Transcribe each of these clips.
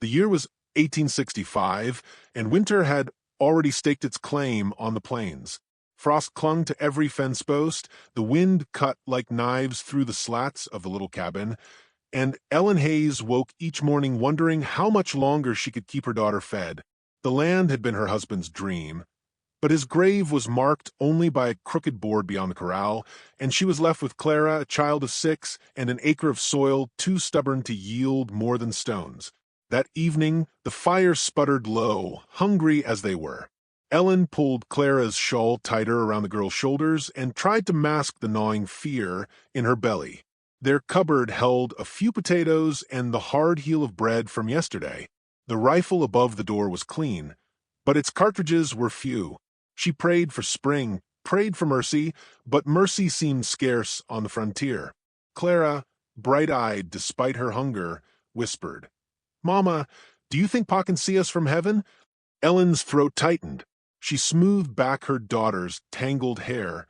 The year was 1865, and winter had already staked its claim on the plains. Frost clung to every fence post, the wind cut like knives through the slats of the little cabin, and Ellen Hayes woke each morning wondering how much longer she could keep her daughter fed. The land had been her husband's dream, but his grave was marked only by a crooked board beyond the corral, and she was left with Clara, a child of 6, and an acre of soil too stubborn to yield more than stones. That evening, the fire sputtered low, hungry as they were. Ellen pulled Clara's shawl tighter around the girl's shoulders and tried to mask the gnawing fear in her belly. Their cupboard held a few potatoes and the hard heel of bread from yesterday. The rifle above the door was clean, but its cartridges were few. She prayed for spring, prayed for mercy, but mercy seemed scarce on the frontier. Clara, bright-eyed despite her hunger, whispered, "Mama, do you think Pa can see us from heaven?" Ellen's throat tightened. She smoothed back her daughter's tangled hair,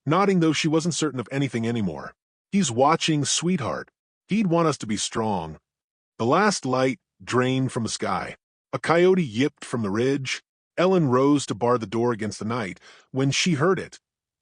nodding though she wasn't certain of anything anymore. "He's watching, sweetheart. He'd want us to be strong." The last light drained from the sky. A coyote yipped from the ridge. Ellen rose to bar the door against the night when she heard it.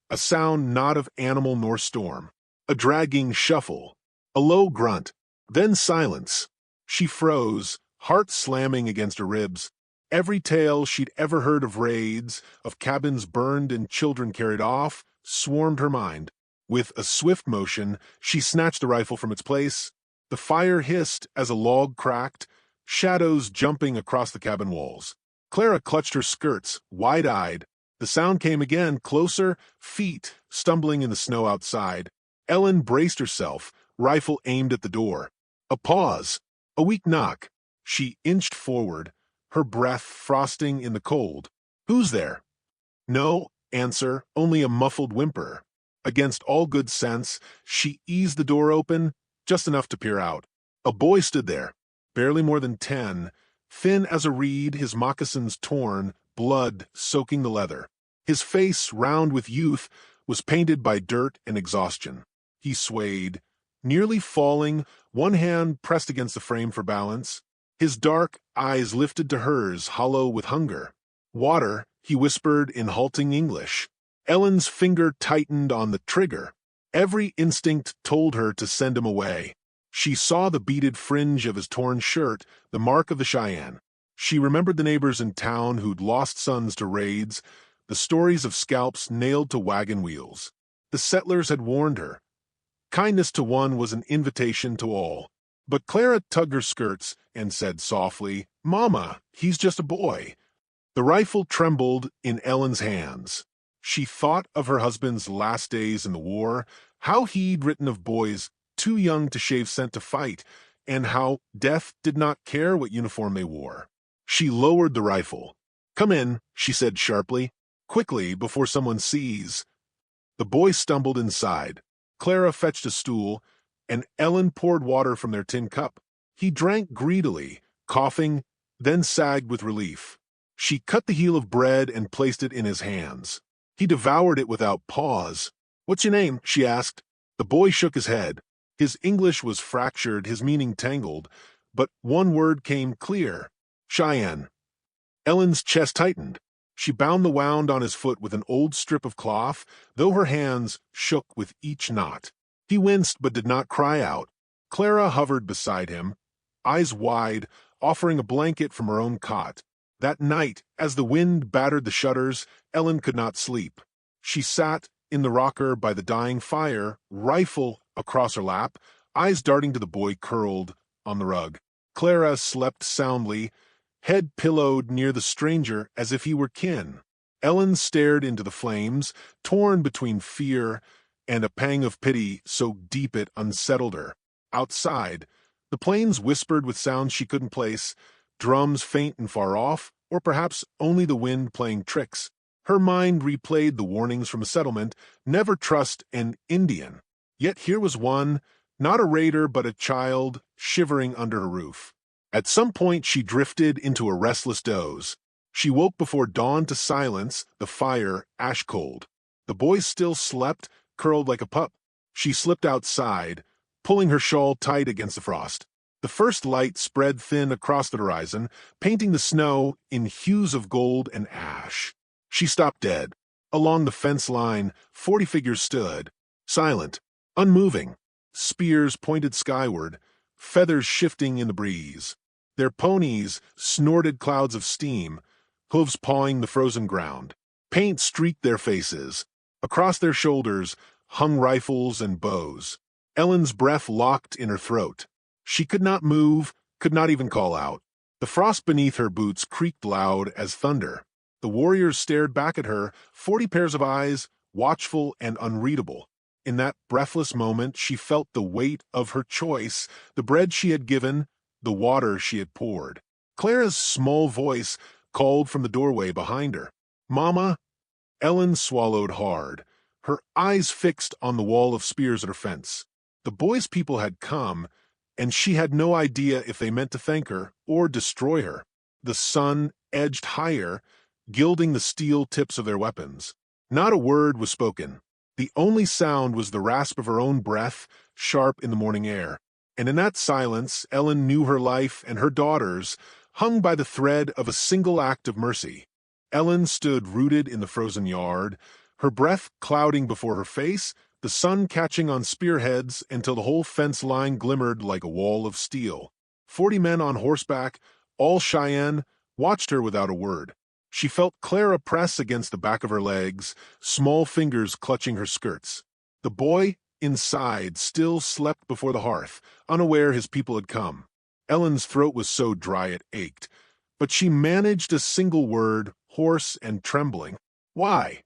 A sound not of animal nor storm. A dragging shuffle. A low grunt. Then silence. She froze, heart slamming against her ribs. Every tale she'd ever heard of raids, of cabins burned and children carried off, swarmed her mind. With a swift motion, she snatched the rifle from its place. The fire hissed as a log cracked, shadows jumping across the cabin walls. Clara clutched her skirts, wide-eyed. The sound came again, closer, feet stumbling in the snow outside. Ellen braced herself, rifle aimed at the door. A pause, a weak knock. She inched forward, her breath frosting in the cold. "Who's there?" No answer, only a muffled whimper. Against all good sense, she eased the door open, just enough to peer out. A boy stood there, barely more than 10, thin as a reed, his moccasins torn, blood soaking the leather. His face, round with youth, was painted by dirt and exhaustion. He swayed, nearly falling, one hand pressed against the frame for balance. His dark eyes lifted to hers, hollow with hunger. "Water," he whispered in halting English. Ellen's finger tightened on the trigger. Every instinct told her to send him away. She saw the beaded fringe of his torn shirt, the mark of the Cheyenne. She remembered the neighbors in town who'd lost sons to raids, the stories of scalps nailed to wagon wheels. The settlers had warned her. Kindness to one was an invitation to all. But Clara tugged her skirts and said softly, "Mama, he's just a boy." The rifle trembled in Ellen's hands. She thought of her husband's last days in the war, how he'd written of boys too young to shave sent to fight, and how death did not care what uniform they wore. She lowered the rifle. "Come in," she said sharply, "quickly before someone sees." The boy stumbled inside. Clara fetched a stool, and Ellen poured water from their tin cup. He drank greedily, coughing, then sagged with relief. She cut the heel of bread and placed it in his hands. He devoured it without pause. "What's your name?" she asked. The boy shook his head. His English was fractured, his meaning tangled, but one word came clear: Cheyenne. Ellen's chest tightened. She bound the wound on his foot with an old strip of cloth, though her hands shook with each knot. He winced but did not cry out. Clara hovered beside him, eyes wide, offering a blanket from her own cot. That night, as the wind battered the shutters, Ellen could not sleep. She sat in the rocker by the dying fire, rifle across her lap, eyes darting to the boy curled on the rug. Clara slept soundly, head pillowed near the stranger as if he were kin. Ellen stared into the flames, torn between fear and a pang of pity so deep it unsettled her. Outside, the plains whispered with sounds she couldn't place, drums faint and far off, or perhaps only the wind playing tricks. Her mind replayed the warnings from a settlement, never trust an Indian. Yet here was one, not a raider but a child, shivering under her roof. At some point she drifted into a restless doze. She woke before dawn to silence, the fire ash-cold. The boy still slept, curled like a pup. She slipped outside, pulling her shawl tight against the frost. The first light spread thin across the horizon, painting the snow in hues of gold and ash. She stopped dead. Along the fence line, 40 figures stood, silent, unmoving, spears pointed skyward, feathers shifting in the breeze. Their ponies snorted clouds of steam, hooves pawing the frozen ground. Paint streaked their faces. Across their shoulders hung rifles and bows. Ellen's breath locked in her throat. She could not move, could not even call out. The frost beneath her boots creaked loud as thunder. The warriors stared back at her, 40 pairs of eyes, watchful and unreadable. In that breathless moment, she felt the weight of her choice, the bread she had given, the water she had poured. Clara's small voice called from the doorway behind her. "Mama?" Ellen swallowed hard, her eyes fixed on the wall of spears at her fence. The boys' people had come, and she had no idea if they meant to thank her or destroy her. The sun edged higher, gilding the steel tips of their weapons. Not a word was spoken. The only sound was the rasp of her own breath, sharp in the morning air. And in that silence, Ellen knew her life and her daughters hung by the thread of a single act of mercy. Ellen stood rooted in the frozen yard, her breath clouding before her face, the sun catching on spearheads until the whole fence line glimmered like a wall of steel. 40 men on horseback, all Cheyenne, watched her without a word. She felt Clara press against the back of her legs, small fingers clutching her skirts. The boy, inside, still slept before the hearth, unaware his people had come. Ellen's throat was so dry it ached, but she managed a single word, hoarse and trembling. "Why?"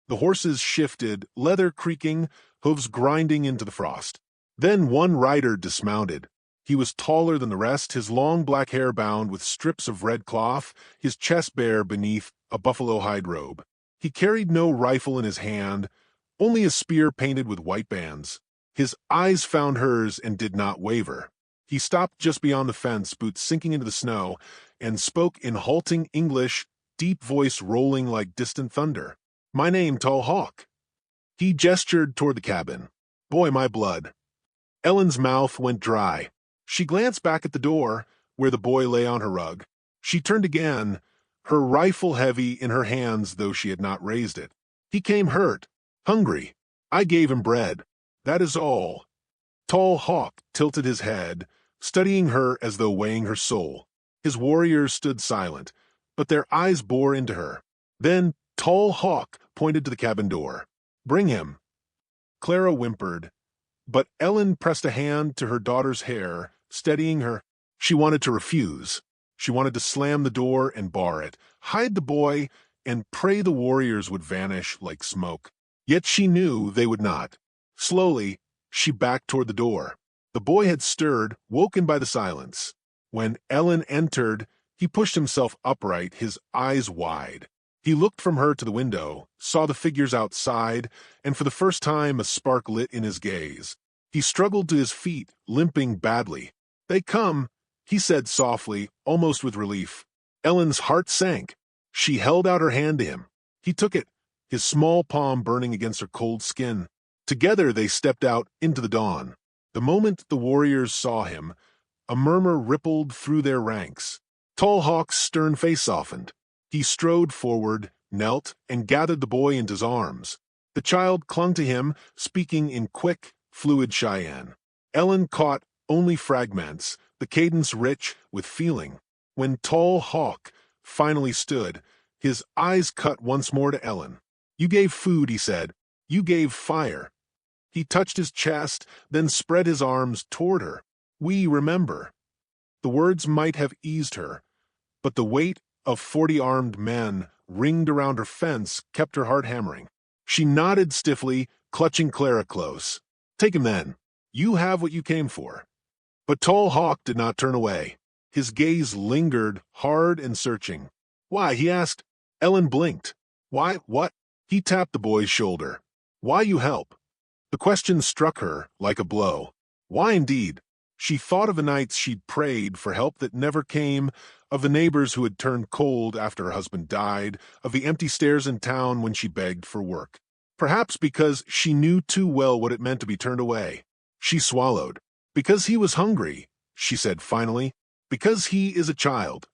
The horses shifted, leather creaking, hooves grinding into the frost. Then one rider dismounted. He was taller than the rest, his long black hair bound with strips of red cloth, his chest bare beneath a buffalo hide robe. He carried no rifle in his hand, only a spear painted with white bands. His eyes found hers and did not waver. He stopped just beyond the fence, boots sinking into the snow, and spoke in halting English, deep voice rolling like distant thunder. "My name, Tall Hawk." He gestured toward the cabin. "Boy, my blood." Ellen's mouth went dry. She glanced back at the door, where the boy lay on her rug. She turned again, her rifle heavy in her hands though she had not raised it. "He came hurt, hungry. I gave him bread. That is all." Tall Hawk tilted his head, studying her as though weighing her soul. His warriors stood silent, but their eyes bore into her. Then Tall Hawk pointed to the cabin door. "Bring him." Clara whimpered, but Ellen pressed a hand to her daughter's hair, steadying her. She wanted to refuse. She wanted to slam the door and bar it, hide the boy, and pray the warriors would vanish like smoke. Yet she knew they would not. Slowly, she backed toward the door. The boy had stirred, woken by the silence. When Ellen entered, he pushed himself upright, his eyes wide. He looked from her to the window, saw the figures outside, and for the first time a spark lit in his gaze. He struggled to his feet, limping badly. "They come," he said softly, almost with relief. Ellen's heart sank. She held out her hand to him. He took it, his small palm burning against her cold skin. Together they stepped out into the dawn. The moment the warriors saw him, a murmur rippled through their ranks. Tall Hawk's stern face softened. He strode forward, knelt, and gathered the boy into his arms. The child clung to him, speaking in quick, fluid Cheyenne. Ellen caught only fragments, the cadence rich with feeling. When Tall Hawk finally stood, his eyes cut once more to Ellen. "You gave food," he said. "You gave fire." He touched his chest, then spread his arms toward her. "We remember." The words might have eased her, but the weight of 40 armed men ringed around her fence kept her heart hammering. She nodded stiffly, clutching Clara close. "Take him then. You have what you came for." But Tall Hawk did not turn away. His gaze lingered, hard and searching. "Why?" he asked. Ellen blinked. "Why? What?" He tapped the boy's shoulder. "Why you help?" The question struck her like a blow. Why indeed? She thought of the nights she'd prayed for help that never came, of the neighbors who had turned cold after her husband died, of the empty stairs in town when she begged for work. Perhaps because she knew too well what it meant to be turned away. She swallowed. Because he was hungry. she said finally. Because he is a child.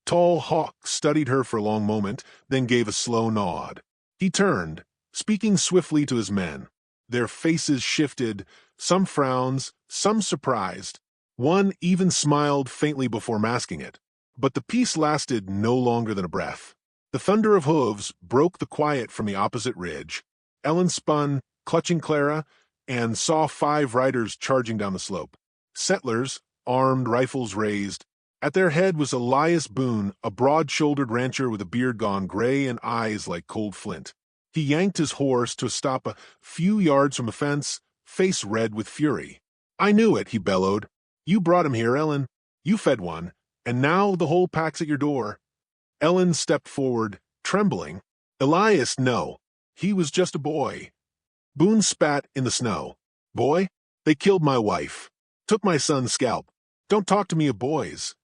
Tall Hawk studied her for a long moment, then gave a slow nod. He turned, speaking swiftly to his men. Their faces shifted, some frowns, some surprised. One even smiled faintly before masking it. But the peace lasted no longer than a breath. The thunder of hooves broke the quiet from the opposite ridge. Ellen spun, clutching Clara, and saw 5 riders charging down the slope. Settlers, armed, rifles raised. At their head was Elias Boone, a broad-shouldered rancher with a beard gone gray and eyes like cold flint. He yanked his horse to a stop a few yards from a fence, face red with fury. "I knew it," he bellowed. "You brought him here, Ellen. You fed one, and now the whole pack's at your door." Ellen stepped forward, trembling. "Elias, no. He was just a boy." Boone spat in the snow. "Boy? They killed my wife. Took my son's scalp. Don't talk to me of boys."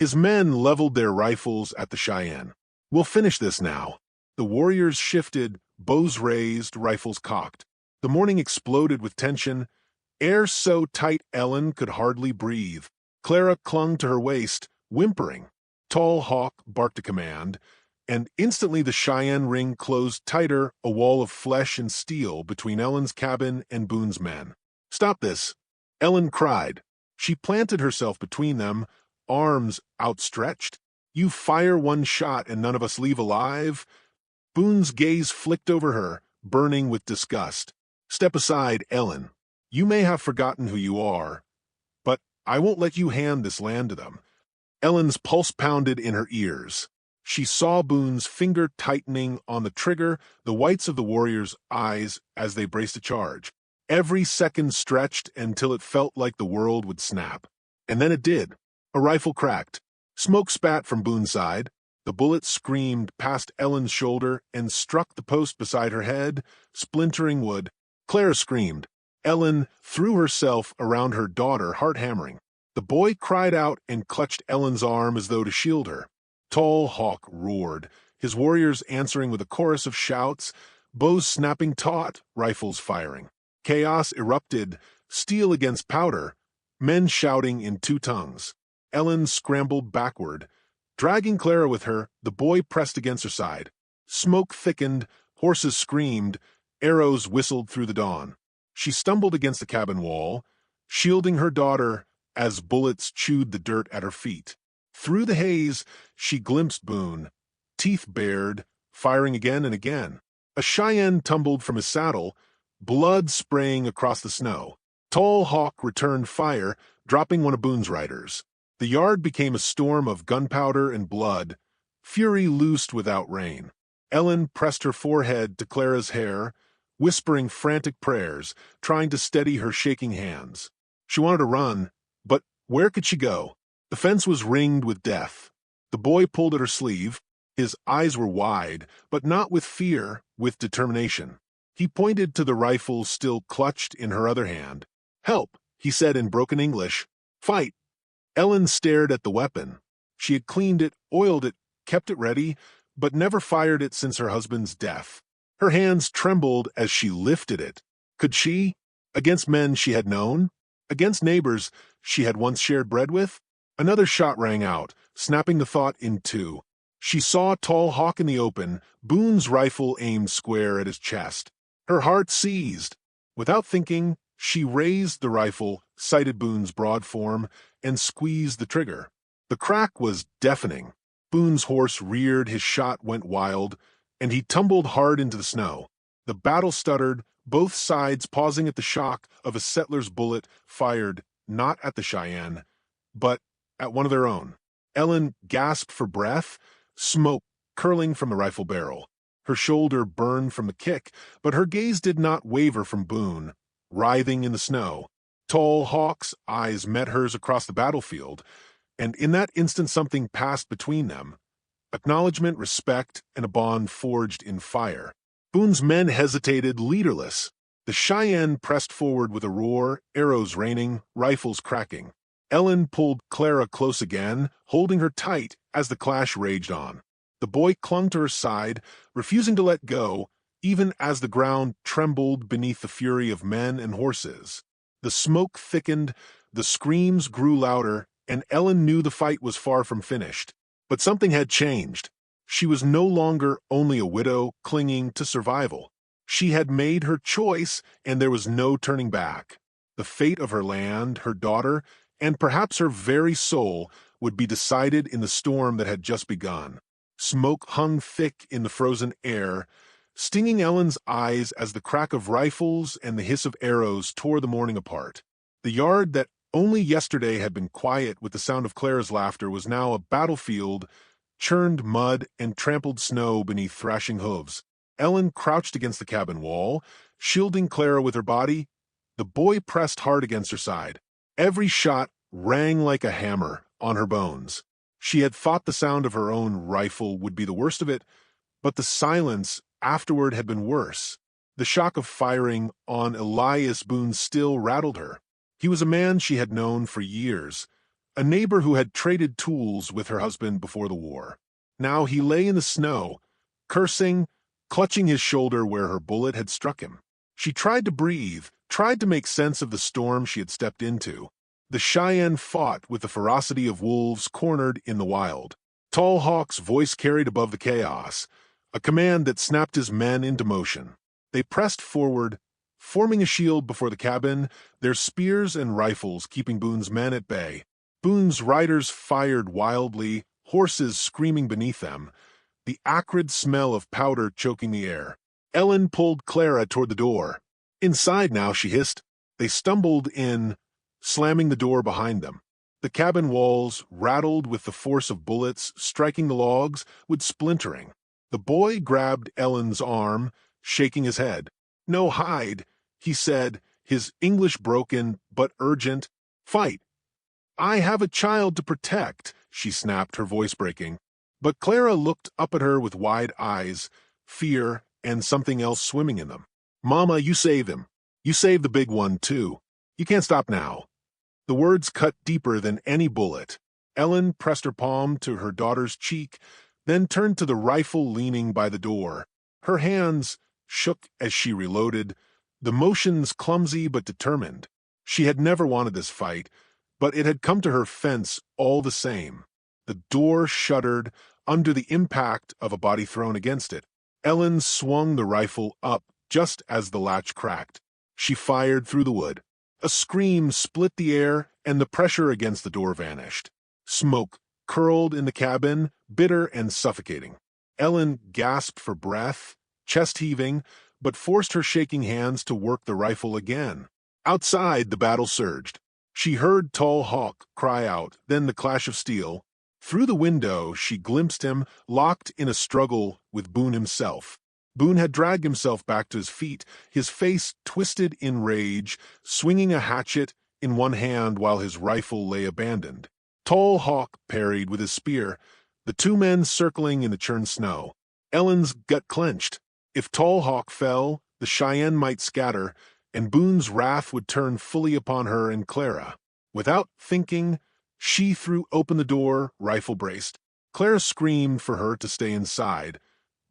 His men leveled their rifles at the Cheyenne. "We'll finish this now." The warriors shifted, bows raised, rifles cocked. The morning exploded with tension, air so tight Ellen could hardly breathe. Clara clung to her waist, whimpering. Tall Hawk barked a command, and instantly the Cheyenne ring closed tighter, a wall of flesh and steel between Ellen's cabin and Boone's men. "Stop this!" Ellen cried. She planted herself between them, arms outstretched. "You fire one shot and none of us leave alive?" Boone's gaze flicked over her, burning with disgust. "Step aside, Ellen. You may have forgotten who you are, but I won't let you hand this land to them." Ellen's pulse pounded in her ears. She saw Boone's finger tightening on the trigger, the whites of the warriors' eyes as they braced a charge. Every second stretched until it felt like the world would snap. And then it did. A rifle cracked. Smoke spat from Boone's side. The bullet screamed past Ellen's shoulder and struck the post beside her head, splintering wood. Clara screamed. Ellen threw herself around her daughter, heart hammering. The boy cried out and clutched Ellen's arm as though to shield her. Tall Hawk roared, his warriors answering with a chorus of shouts, bows snapping taut, rifles firing. Chaos erupted, steel against powder, men shouting in 2 tongues. Ellen scrambled backward. Dragging Clara with her, the boy pressed against her side. Smoke thickened, horses screamed, arrows whistled through the dawn. She stumbled against the cabin wall, shielding her daughter as bullets chewed the dirt at her feet. Through the haze, she glimpsed Boone, teeth bared, firing again and again. A Cheyenne tumbled from his saddle, blood spraying across the snow. Tall Hawk returned fire, dropping one of Boone's riders. The yard became a storm of gunpowder and blood, fury loosed without rain. Ellen pressed her forehead to Clara's hair, whispering frantic prayers, trying to steady her shaking hands. She wanted to run, but where could she go? The fence was ringed with death. The boy pulled at her sleeve. His eyes were wide, but not with fear, with determination. He pointed to the rifle still clutched in her other hand. "Help," he said in broken English. "Fight." Ellen stared at the weapon. She had cleaned it, oiled it, kept it ready, but never fired it since her husband's death. Her hands trembled as she lifted it. Could she? Against men she had known? Against neighbors she had once shared bread with? Another shot rang out, snapping the thought in 2. She saw Tall Hawk in the open, Boone's rifle aimed square at his chest. Her heart seized. Without thinking, she raised the rifle, sighted Boone's broad form, and squeezed the trigger. The crack was deafening. Boone's horse reared, his shot went wild, and he tumbled hard into the snow. The battle stuttered, both sides pausing at the shock of a settler's bullet fired not at the Cheyenne, but at one of their own. Ellen gasped for breath, smoke curling from the rifle barrel. Her shoulder burned from the kick, but her gaze did not waver from Boone, writhing in the snow. Tall Hawk's eyes met hers across the battlefield, and in that instant something passed between them. Acknowledgement, respect, and a bond forged in fire. Boone's men hesitated, leaderless. The Cheyenne pressed forward with a roar, arrows raining, rifles cracking. Ellen pulled Clara close again, holding her tight as the clash raged on. The boy clung to her side, refusing to let go, even as the ground trembled beneath the fury of men and horses. The smoke thickened, The screams grew louder, and Ellen knew the fight was far from finished. But something had changed. She was no longer only a widow clinging to survival. She had made her choice, and there was no turning back. The fate of her land, her daughter, and perhaps her very soul would be decided in the storm that had just begun. Smoke hung thick in the frozen air, stinging Ellen's eyes as the crack of rifles and the hiss of arrows tore the morning apart. The yard that only yesterday had been quiet with the sound of Clara's laughter was now a battlefield, churned mud and trampled snow beneath thrashing hooves. Ellen crouched against the cabin wall, shielding Clara with her body. The boy pressed hard against her side. Every shot rang like a hammer on her bones. She had thought the sound of her own rifle would be the worst of it, but the silence afterward had been worse. The shock of firing on Elias Boone still rattled her. He was a man she had known for years, a neighbor who had traded tools with her husband before the war. Now he lay in the snow, cursing, clutching his shoulder where her bullet had struck him. She tried to breathe, tried to make sense of the storm she had stepped into. The Cheyenne fought with the ferocity of wolves cornered in the wild. Tall Hawk's voice carried above the chaos, a command that snapped his men into motion. They pressed forward, forming a shield before the cabin, their spears and rifles keeping Boone's men at bay. Boone's riders fired wildly, horses screaming beneath them, the acrid smell of powder choking the air. Ellen pulled Clara toward the door. Inside now, she hissed. They stumbled in, slamming the door behind them. The cabin walls rattled with the force of bullets striking the logs, with splintering. The boy grabbed Ellen's arm, shaking his head. "No, hide," he said, his English broken but urgent. "Fight. I have a child to protect," she snapped, her voice breaking. But Clara looked up at her with wide eyes, fear and something else swimming in them. "Mama, you save him. You save the big one, too. You can't stop now." The words cut deeper than any bullet. Ellen pressed her palm to her daughter's cheek, then turned to the rifle leaning by the door. Her hands shook as she reloaded, the motions clumsy but determined. She had never wanted this fight, but it had come to her fence all the same. The door shuddered under the impact of a body thrown against it. Ellen swung the rifle up just as the latch cracked. She fired through the wood. A scream split the air, and the pressure against the door vanished. Smoke curled in the cabin, bitter and suffocating. Ellen gasped for breath, chest heaving, but forced her shaking hands to work the rifle again. Outside, the battle surged. She heard Tall Hawk cry out, then the clash of steel. Through the window, she glimpsed him, locked in a struggle with Boone himself. Boone had dragged himself back to his feet, his face twisted in rage, swinging a hatchet in one hand while his rifle lay abandoned. Tall Hawk parried with his spear, the two men circling in the churned snow. Ellen's gut clenched. If Tall Hawk fell, the Cheyenne might scatter, and Boone's wrath would turn fully upon her and Clara. Without thinking, she threw open the door, rifle braced. Clara screamed for her to stay inside,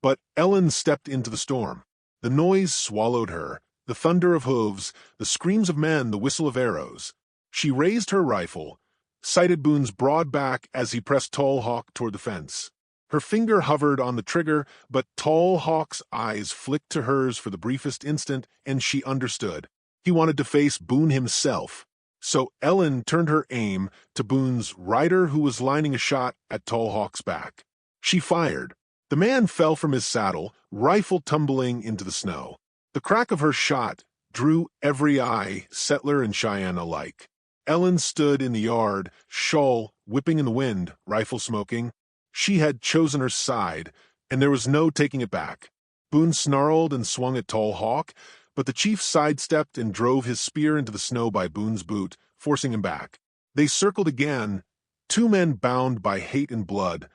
but Ellen stepped into the storm. The noise swallowed her, the thunder of hooves, the screams of men, the whistle of arrows. She raised her rifle, sighted Boone's broad back as he pressed Tall Hawk toward the fence. Her finger hovered on the trigger, but Tall Hawk's eyes flicked to hers for the briefest instant, and she understood. He wanted to face Boone himself. So Ellen turned her aim to Boone's rider, who was lining a shot at Tall Hawk's back. She fired. The man fell from his saddle, rifle tumbling into the snow. The crack of her shot drew every eye, settler and Cheyenne alike. Ellen stood in the yard, shawl whipping in the wind, rifle smoking. She had chosen her side, and there was no taking it back. Boone snarled and swung at Tall Hawk, but the chief sidestepped and drove his spear into the snow by Boone's boot, forcing him back. They circled again, two men bound by hate and blood,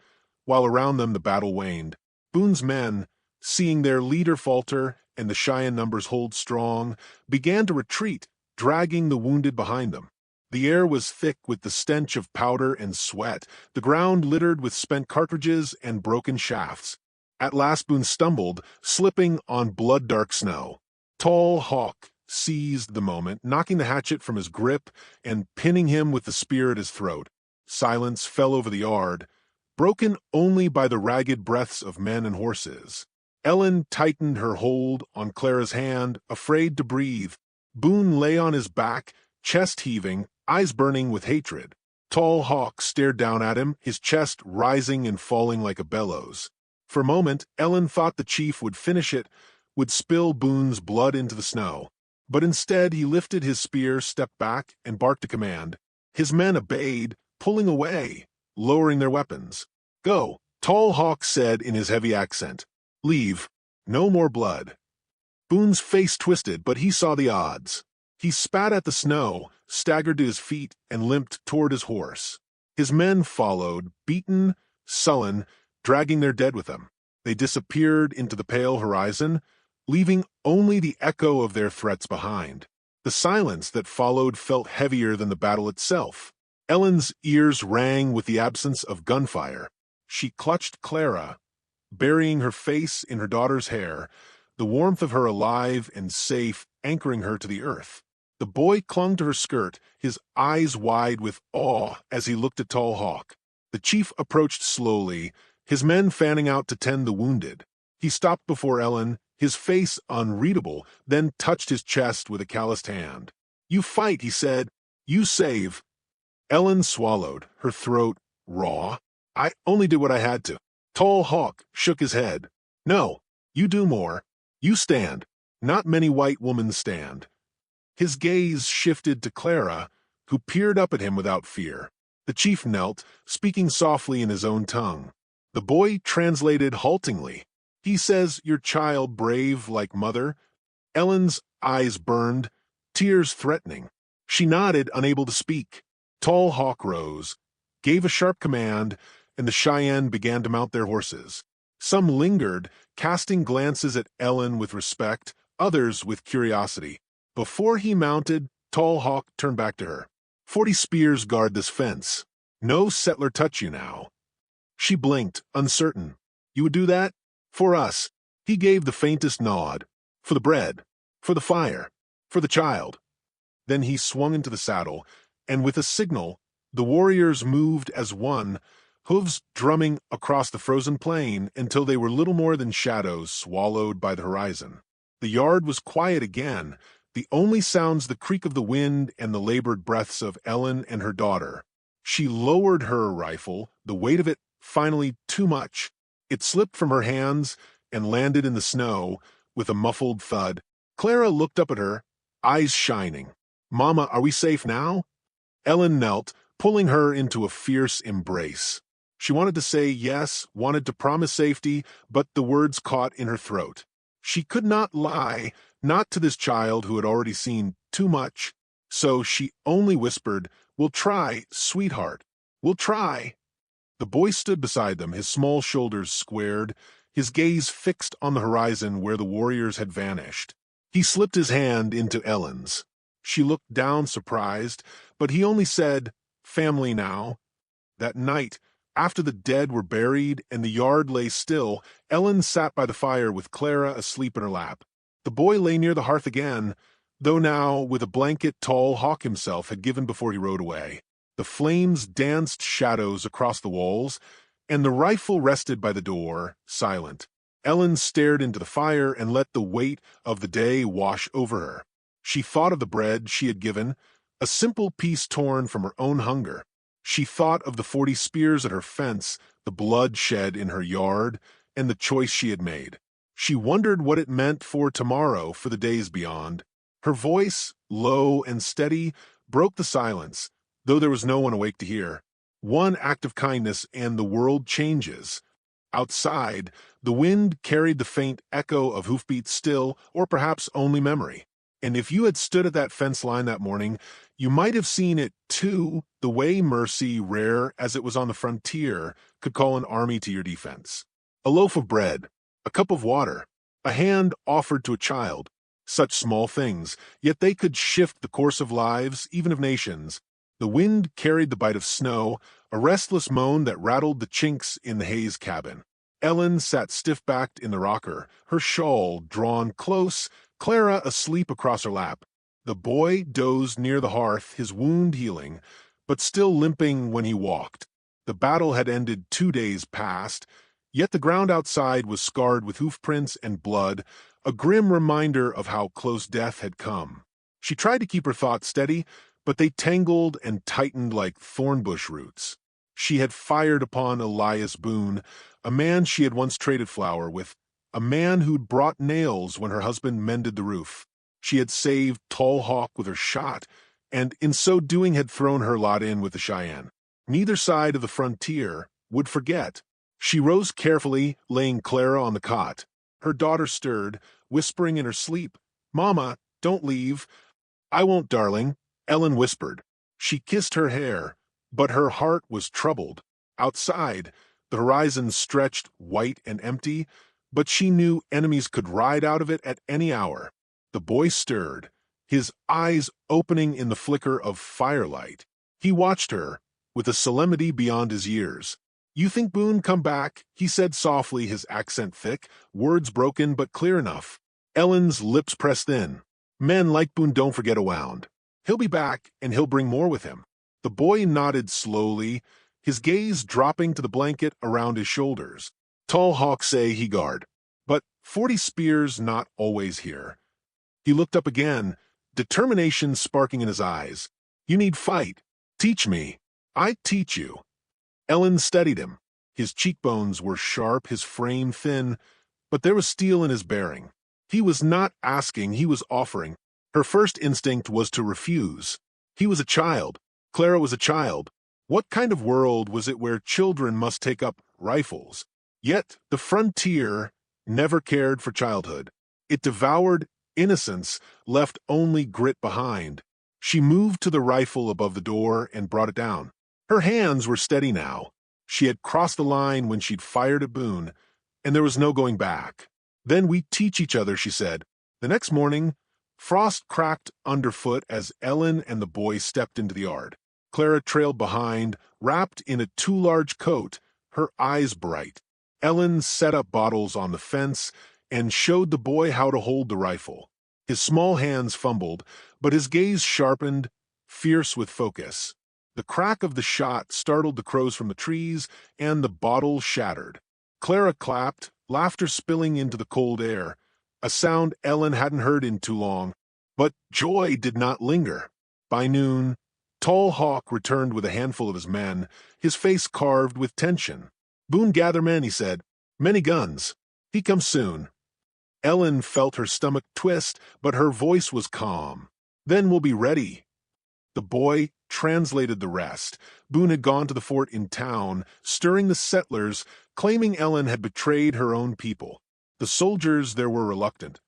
while around them the battle waned. Boone's men, seeing their leader falter and the Cheyenne numbers hold strong, began to retreat, dragging the wounded behind them. The air was thick with the stench of powder and sweat, the ground littered with spent cartridges and broken shafts. At last Boone stumbled, slipping on blood-dark snow. Tall Hawk seized the moment, knocking the hatchet from his grip and pinning him with the spear at his throat. Silence fell over the yard, broken only by the ragged breaths of men and horses. Ellen tightened her hold on Clara's hand, afraid to breathe. Boone lay on his back, chest heaving, eyes burning with hatred. Tall Hawk stared down at him, his chest rising and falling like a bellows. For a moment, Ellen thought the chief would finish it, would spill Boone's blood into the snow. But instead he lifted his spear, stepped back, and barked a command. His men obeyed, pulling away, lowering their weapons. "Go," Tall Hawk said in his heavy accent. "Leave. No more blood." Boone's face twisted, but he saw the odds. He spat at the snow, staggered to his feet, and limped toward his horse. His men followed, beaten, sullen, dragging their dead with them. They disappeared into the pale horizon, leaving only the echo of their threats behind. The silence that followed felt heavier than the battle itself. Ellen's ears rang with the absence of gunfire. She clutched Clara, burying her face in her daughter's hair, the warmth of her alive and safe anchoring her to the earth. The boy clung to her skirt, his eyes wide with awe as he looked at Tall Hawk. The chief approached slowly, his men fanning out to tend the wounded. He stopped before Ellen, his face unreadable, then touched his chest with a calloused hand. "You fight," he said. "You save." Ellen swallowed, her throat raw. "I only did what I had to." Tall Hawk shook his head. "No, you do more. You stand. Not many white women stand." His gaze shifted to Clara, who peered up at him without fear. The chief knelt, speaking softly in his own tongue. The boy translated haltingly. "He says your child brave like mother." Ellen's eyes burned, tears threatening. She nodded, unable to speak. Tall Hawk rose, gave a sharp command, and the Cheyenne began to mount their horses. Some lingered, casting glances at Ellen with respect, others with curiosity. Before he mounted, Tall Hawk turned back to her. 40 spears guard this fence. No settler touch you now." She blinked, uncertain. "You would do that? For us." He gave the faintest nod. "For the bread. For the fire. For the child." Then he swung into the saddle, and with a signal, the warriors moved as one, hooves drumming across the frozen plain until they were little more than shadows swallowed by the horizon. The yard was quiet again, the only sounds the creak of the wind and the labored breaths of Ellen and her daughter. She lowered her rifle, the weight of it finally too much. It slipped from her hands and landed in the snow with a muffled thud. Clara looked up at her, eyes shining. "Mama, are we safe now?" Ellen knelt, pulling her into a fierce embrace. She wanted to say yes, wanted to promise safety, but the words caught in her throat. She could not lie, not to this child who had already seen too much. So she only whispered, "We'll try, sweetheart. We'll try." The boy stood beside them, his small shoulders squared, his gaze fixed on the horizon where the warriors had vanished. He slipped his hand into Ellen's. She looked down surprised, but he only said, "Family now." That night, after the dead were buried and the yard lay still, Ellen sat by the fire with Clara asleep in her lap. The boy lay near the hearth again, though now with a blanket Tall Hawk himself had given before he rode away. The flames danced shadows across the walls, and the rifle rested by the door, silent. Ellen stared into the fire and let the weight of the day wash over her. She thought of the bread she had given, a simple piece torn from her own hunger. She thought of the 40 spears at her fence, the blood shed in her yard, and the choice she had made. She wondered what it meant for tomorrow, for the days beyond. Her voice, low and steady, broke the silence, though there was no one awake to hear. One act of kindness and the world changes. Outside, the wind carried the faint echo of hoofbeats still, or perhaps only memory. And if you had stood at that fence line that morning, you might have seen it too, the way mercy, rare as it was on the frontier, could call an army to your defense. A loaf of bread, a cup of water, a hand offered to a child. Such small things, yet they could shift the course of lives, even of nations. The wind carried the bite of snow, a restless moan that rattled the chinks in the Hayes cabin. Ellen sat stiff-backed in the rocker, her shawl drawn close, Clara asleep across her lap. The boy dozed near the hearth, his wound healing, but still limping when he walked. The battle had ended 2 days past, yet the ground outside was scarred with hoofprints and blood, a grim reminder of how close death had come. She tried to keep her thoughts steady, but they tangled and tightened like thornbush roots. She had fired upon Elias Boone, a man she had once traded flour with, a man who'd brought nails when her husband mended the roof. She had saved Tall Hawk with her shot, and in so doing had thrown her lot in with the Cheyenne. Neither side of the frontier would forget. She rose carefully, laying Clara on the cot. Her daughter stirred, whispering in her sleep, "Mama, don't leave." "I won't, darling," Ellen whispered. She kissed her hair, but her heart was troubled. Outside, the horizon stretched white and empty, but she knew enemies could ride out of it at any hour. The boy stirred, his eyes opening in the flicker of firelight. He watched her, with a solemnity beyond his years. "You think Boone come back?" he said softly, his accent thick, words broken but clear enough. Ellen's lips pressed in. "Men like Boone don't forget a wound. He'll be back, and he'll bring more with him." The boy nodded slowly, his gaze dropping to the blanket around his shoulders. "Tall Hawk say he guard, but 40 spears not always here." He looked up again, determination sparking in his eyes. "You need fight. Teach me. I teach you." Ellen studied him. His cheekbones were sharp, his frame thin, but there was steel in his bearing. He was not asking, he was offering. Her first instinct was to refuse. He was a child. Clara was a child. What kind of world was it where children must take up rifles? Yet the frontier never cared for childhood. It devoured innocence, left only grit behind. She moved to the rifle above the door and brought it down. Her hands were steady now. She had crossed the line when she'd fired at Boone, and there was no going back. "Then we teach each other," she said. The next morning, frost cracked underfoot as Ellen and the boy stepped into the yard. Clara trailed behind, wrapped in a too large coat, her eyes bright. Ellen set up bottles on the fence and showed the boy how to hold the rifle. His small hands fumbled, but his gaze sharpened, fierce with focus. The crack of the shot startled the crows from the trees, and the bottle shattered. Clara clapped, laughter spilling into the cold air, a sound Ellen hadn't heard in too long. But joy did not linger. By noon, Tall Hawk returned with a handful of his men, his face carved with tension. "Boone gather men," he said. "Many guns. He comes soon." Ellen felt her stomach twist, but her voice was calm. "Then we'll be ready." The boy translated the rest. Boone had gone to the fort in town, stirring the settlers, claiming Ellen had betrayed her own people. The soldiers there were reluctant,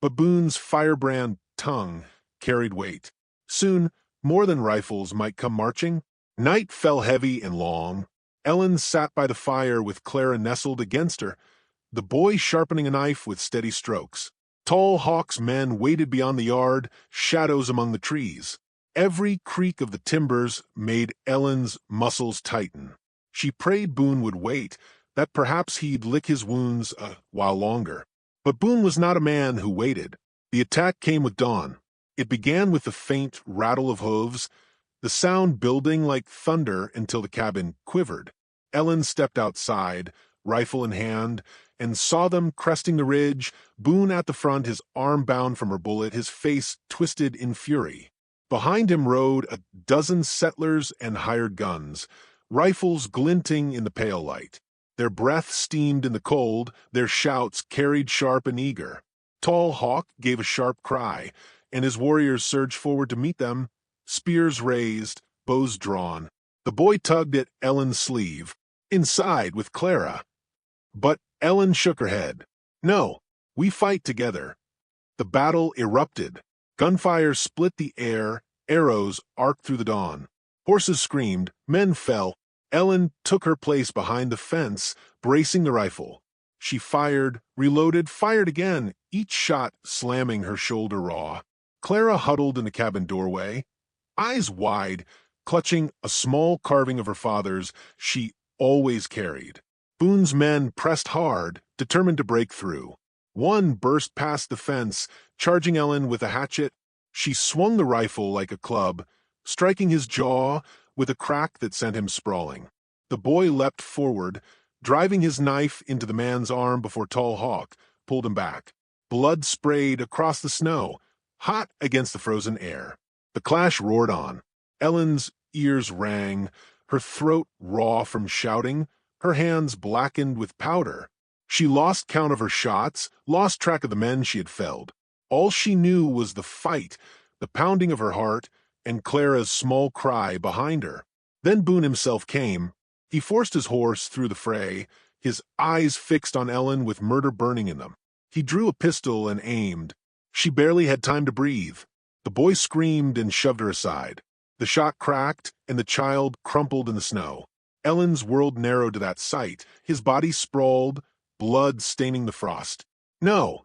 but Boone's firebrand tongue carried weight. Soon, more than rifles might come marching. Night fell heavy and long. Ellen sat by the fire with Clara nestled against her, the boy sharpening a knife with steady strokes. Tall Hawk's men waited beyond the yard, shadows among the trees. Every creak of the timbers made Ellen's muscles tighten. She prayed Boone would wait, that perhaps he'd lick his wounds a while longer. But Boone was not a man who waited. The attack came with dawn. It began with the faint rattle of hooves, the sound building like thunder until the cabin quivered. Ellen stepped outside, rifle in hand, and saw them cresting the ridge, Boone at the front, his arm bound from her bullet, his face twisted in fury. Behind him rode a dozen settlers and hired guns, rifles glinting in the pale light. Their breath steamed in the cold, their shouts carried sharp and eager. Tall Hawk gave a sharp cry, and his warriors surged forward to meet them, spears raised, bows drawn. The boy tugged at Ellen's sleeve, inside with Clara. But Ellen shook her head. "No, we fight together." The battle erupted. Gunfire split the air, arrows arced through the dawn. Horses screamed, men fell. Ellen took her place behind the fence, bracing the rifle. She fired, reloaded, fired again, each shot slamming her shoulder raw. Clara huddled in the cabin doorway, eyes wide, clutching a small carving of her father's she always carried. Boone's men pressed hard, determined to break through. One burst past the fence, Charging Ellen with a hatchet, she swung the rifle like a club, striking his jaw with a crack that sent him sprawling. The boy leapt forward, driving his knife into the man's arm before Tall Hawk pulled him back. Blood sprayed across the snow, hot against the frozen air. The clash roared on. Ellen's ears rang, her throat raw from shouting, her hands blackened with powder. She lost count of her shots, lost track of the men she had felled. All she knew was the fight, the pounding of her heart, and Clara's small cry behind her. Then Boone himself came. He forced his horse through the fray, his eyes fixed on Ellen with murder burning in them. He drew a pistol and aimed. She barely had time to breathe. The boy screamed and shoved her aside. The shot cracked, and the child crumpled in the snow. Ellen's world narrowed to that sight. His body sprawled, blood staining the frost. No!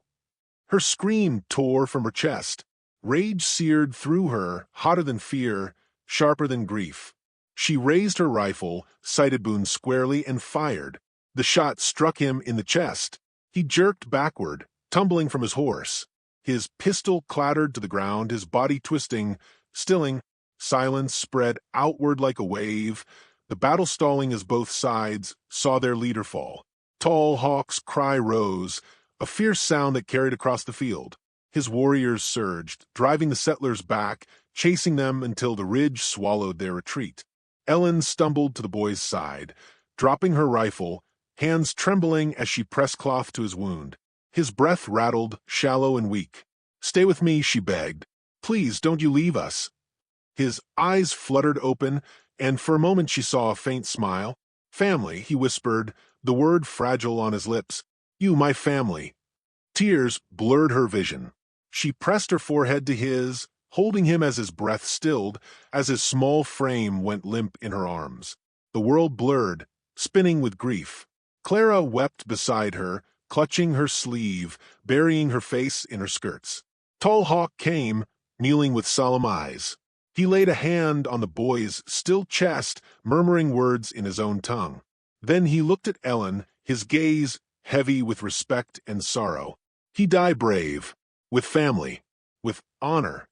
Her scream tore from her chest. Rage seared through her, hotter than fear, sharper than grief. She raised her rifle, sighted Boone squarely, and fired. The shot struck him in the chest. He jerked backward, tumbling from his horse. His pistol clattered to the ground, his body twisting, stilling. Silence spread outward like a wave, the battle stalling as both sides saw their leader fall. Tall Hawk's cry rose, a fierce sound that carried across the field. His warriors surged, driving the settlers back, chasing them until the ridge swallowed their retreat. Ellen stumbled to the boy's side, dropping her rifle, hands trembling as she pressed cloth to his wound. His breath rattled, shallow and weak. "Stay with me," she begged. "Please, don't you leave us." His eyes fluttered open, and for a moment she saw a faint smile. "Family," he whispered, the word fragile on his lips. "You, my family." Tears blurred her vision. She pressed her forehead to his, holding him as his breath stilled, as his small frame went limp in her arms. The world blurred, spinning with grief. Clara wept beside her, clutching her sleeve, burying her face in her skirts. Tall Hawk came, kneeling with solemn eyes. He laid a hand on the boy's still chest, murmuring words in his own tongue. Then he looked at Ellen, his gaze heavy with respect and sorrow. "He died brave, with family, with honor."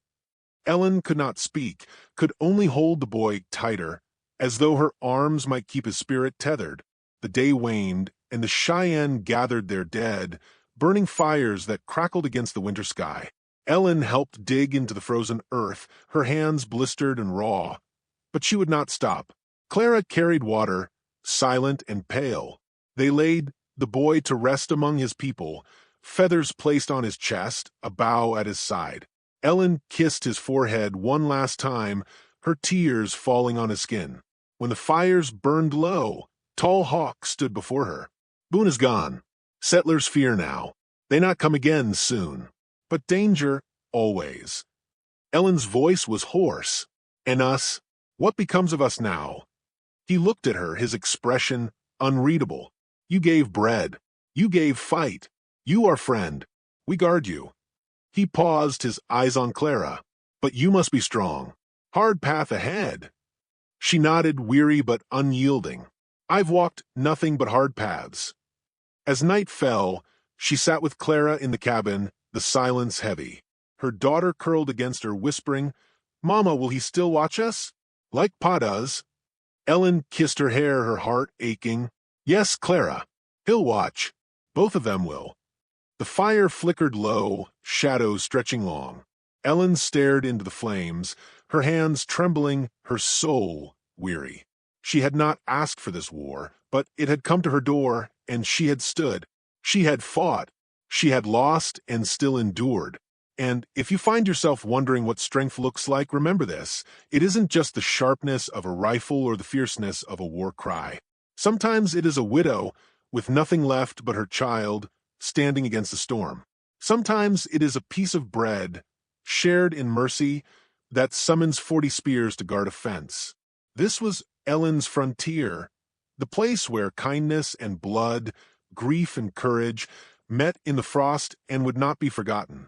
Ellen could not speak, could only hold the boy tighter, as though her arms might keep his spirit tethered. The day waned, and the Cheyenne gathered their dead, burning fires that crackled against the winter sky. Ellen helped dig into the frozen earth, her hands blistered and raw. But she would not stop. Clara carried water, silent and pale. They laid the boy to rest among his people, feathers placed on his chest, a bough at his side. Ellen kissed his forehead one last time, her tears falling on his skin. When the fires burned low, Tall Hawk stood before her. "Boone is gone. Settlers fear now. They not come again soon. But danger always." Ellen's voice was hoarse. "And us? What becomes of us now?" He looked at her, his expression unreadable. "You gave bread. You gave fight. You, our friend. We guard you." He paused, his eyes on Clara. "But you must be strong. Hard path ahead." She nodded, weary but unyielding. "I've walked nothing but hard paths." As night fell, she sat with Clara in the cabin, the silence heavy. Her daughter curled against her, whispering, "Mama, will he still watch us? Like Pa does." Ellen kissed her hair, her heart aching. "Yes, Clara. He'll watch. Both of them will." The fire flickered low, shadows stretching long. Ellen stared into the flames, her hands trembling, her soul weary. She had not asked for this war, but it had come to her door, and she had stood. She had fought. She had lost and still endured. And if you find yourself wondering what strength looks like, remember this. It isn't just the sharpness of a rifle or the fierceness of a war cry. Sometimes it is a widow with nothing left but her child standing against the storm. Sometimes it is a piece of bread shared in mercy that summons 40 spears to guard a fence. This was Ellen's frontier, the place where kindness and blood, grief and courage met in the frost and would not be forgotten.